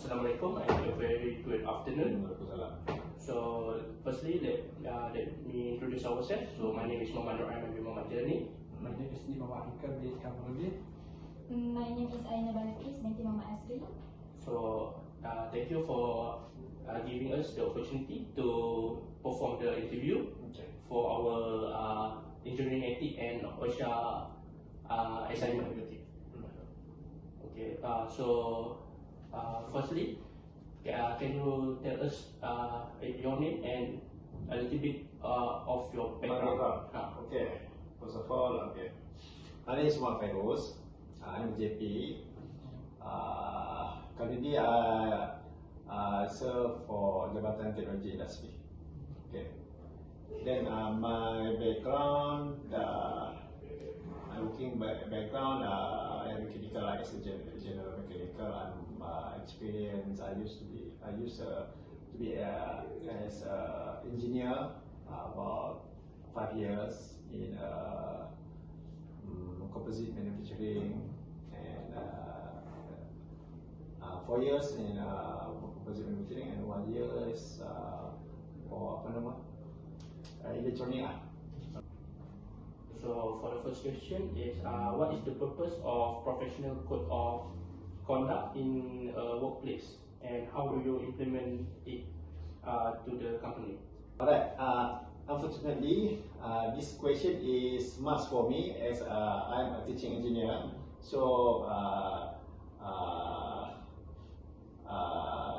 Assalamualaikum and a very good afternoon. So, firstly, let me introduce ourselves. So, my name is Muhammad Rahman bin Muhammad Jalani. My name is Muhammad Hikam bin Kamarudin. My name is Aina Balakis binti Mama Asri. So, thank you for giving us the opportunity to perform the interview for our engineering ethic and Oshe assignment. Okay, firstly, can you tell us your name and a little bit of your background? Okay, first of all, my name is Muhammad Feroz. I'm JP. Currently, I serve for Jabatan Teknologi Industry. Okay. Then my background, my working background, I'm mechanical, as a general mechanical. I'm experienced. I used to be as an engineer about 5 years in composite manufacturing and 4 years in composite manufacturing and 1 year is for electronic. So, for the first question is, what is the purpose of professional code of conduct in a workplace, and how do you implement it to the company? Alright. Unfortunately, this question is must for me as I'm a teaching engineer. So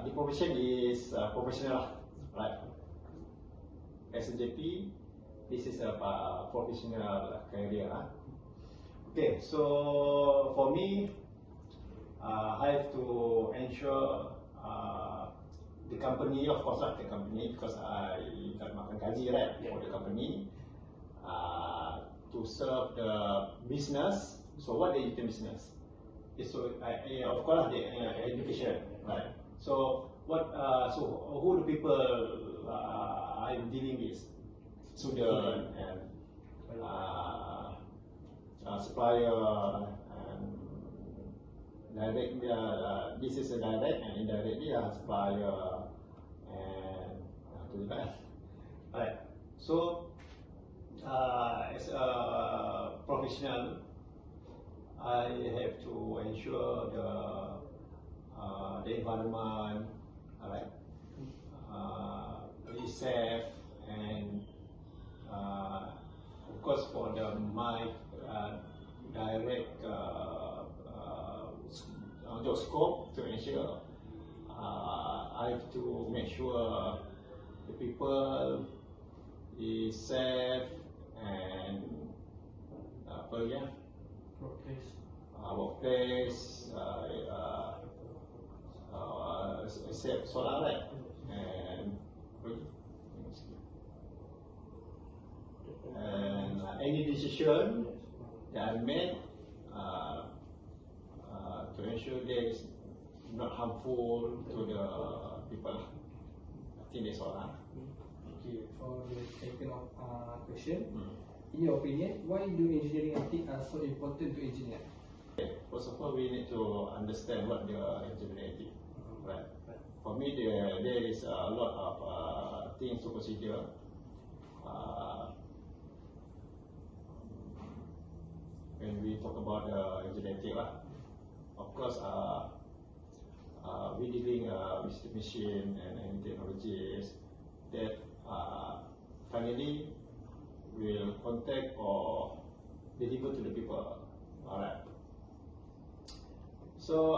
the profession is professional, right? As a JP, this is a professional career. Okay, so for me, I have to ensure the company, of course, not the company, because I got makan gaji, right, for the company, to serve the business. So what they do business? So of course the education, right? So what? So who the people I'm dealing with? Student and supplier and direct. This is a direct and indirectly supplier and to that. Right. So as a professional, I have to ensure the environment, right, is safe, and of course for my direct job scope to ensure I have to make sure the people is safe and workplace safe solar, right? And any decision that I made to ensure that is not harmful to the people. I think that's all. Okay, for the second question, in your opinion, why do engineering ethics are so important to engineer? Okay. First of all, we need to understand what the engineering ethics, right? For me, there is a lot of things to consider. When we talk about the engineering ethics, of course, we're dealing with the machine and technologies that finally will contact or deliver to the people. Alright. So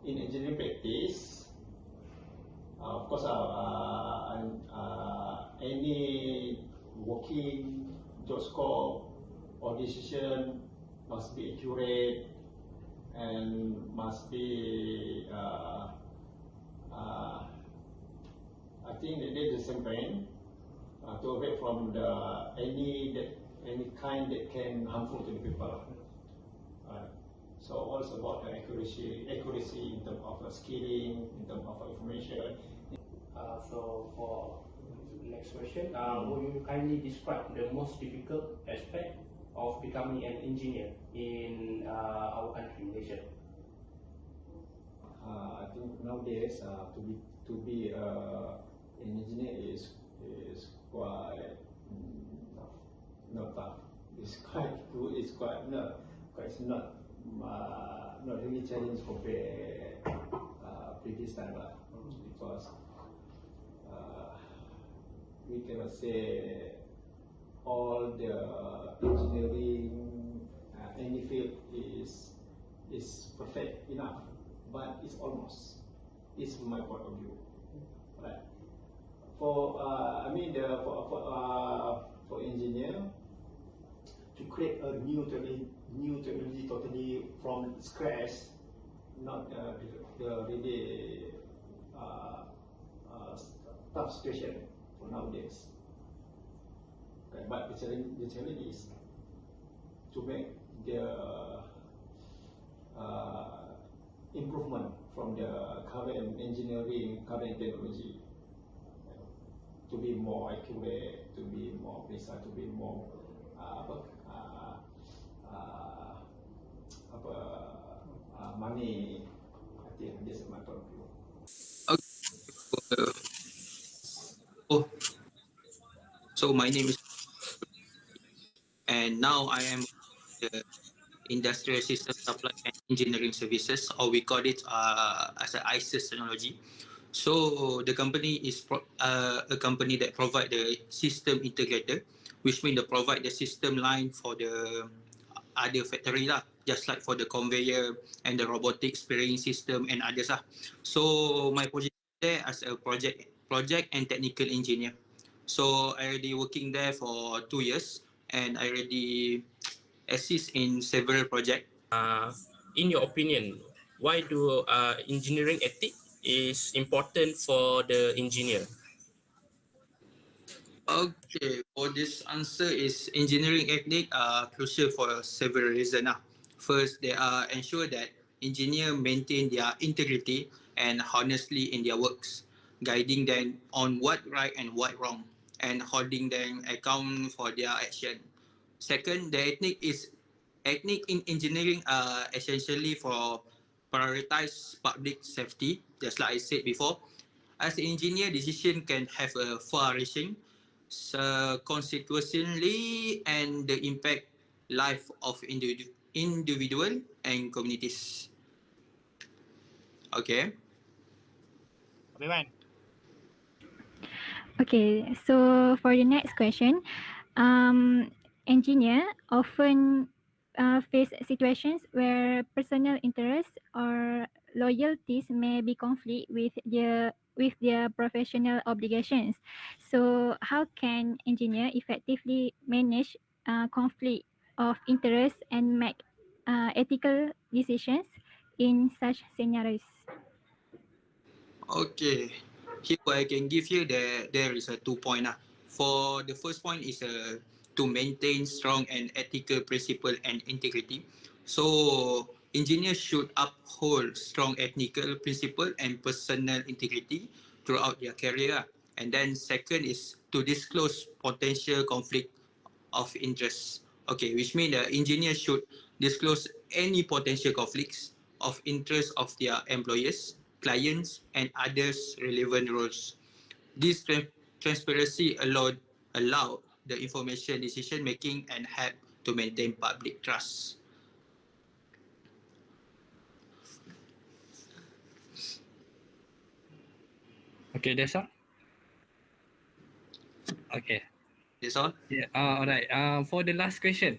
in engineering practice, of course, any working job scope or decision must be accurate and must be I think that there's the same thing to avoid from any kind that can harmful to the people. So also about the accuracy in terms of skilling, in terms of information. So for the next question, would you kindly describe the most difficult aspect of becoming an engineer in our country, Malaysia? I think nowadays to be an engineer is quite not tough. It's quite good. It's quite quite not really challenge compared previous time lah. Because we cannot say all the engineering any field is perfect enough, but it's almost. It's my point of view, right? For I mean for engineer to create a new technology totally from scratch, not the really tough situation for nowadays. Okay, but the challenge is to make the improvement from the current engineering, current technology, to be more accurate, to be more precise, to be more money. I think this is my point of view. Okay. Oh, so my name is, and now I am the Industrial System Supply and Engineering Services, or we call it as an ISIS technology. So the company is a company that provide the system integrator, which means they provide the system line for the other factory lah, just like for the conveyor and the robotic spraying system and others lah. So my position there as a project and technical engineer. So I already working there for 2 years, and I already assist in several projects. In your opinion, why do engineering ethic is important for the engineer? Okay, for this answer is engineering ethics are crucial for several reasons. First, they are ensure that engineers maintain their integrity and honestly in their works, guiding them on what right and what wrong, and holding them account for their action. Second, the ethnic in engineering are essentially for prioritize public safety, just like I said before. As an engineer, decision can have a far-reaching consequently and the impact life of individual and communities. Okay. Okay, so for the next question, engineer often face situations where personal interests or loyalties may be conflict with their professional obligations. So how can engineer effectively manage conflict of interest and make ethical decisions in such scenarios? Okay. Here I can give you there is a 2 point. For the first point is to maintain strong and ethical principle and integrity. So engineers should uphold strong ethical principle and personal integrity throughout their career. And then second is to disclose potential conflict of interest. Okay, which means the engineer should disclose any potential conflicts of interest of their employers, clients, and others relevant roles. This transparency allow the information decision making and help to maintain public trust. Okay, that's all. Okay. That's all. Yeah. All right. For the last question.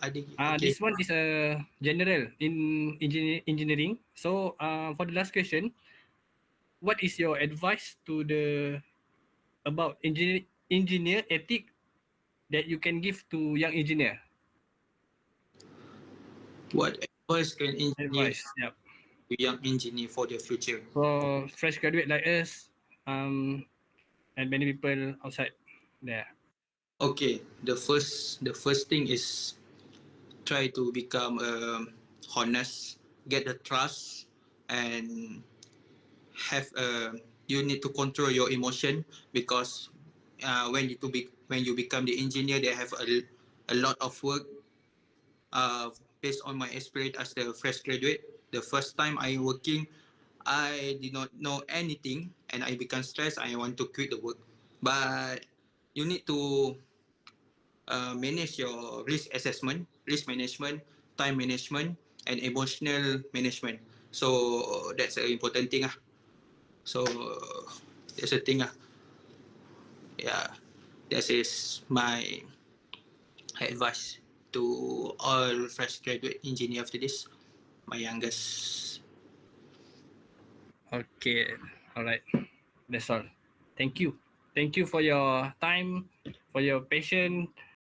Okay. This one is a general in engineering. So, for the last question, what is your advice to the about engineer ethic that you can give to young engineer? What advice can engineer Advice. Yep. to young engineer for the future? For fresh graduate like us, and many people outside there. Okay, the first thing is try to become honest, get the trust, and have you need to control your emotion because when you become the engineer, they have a lot of work. Based on my experience as the fresh graduate, the first time I working, I did not know anything and I become stressed. I want to quit the work. But you need to manage your risk management, time management, and emotional management. So that's an important thing. So that's a thing. Yeah, that is my advice to all fresh graduate engineer after this. My youngest. Okay, all right. That's all. Thank you. Thank you for your time, for your patience,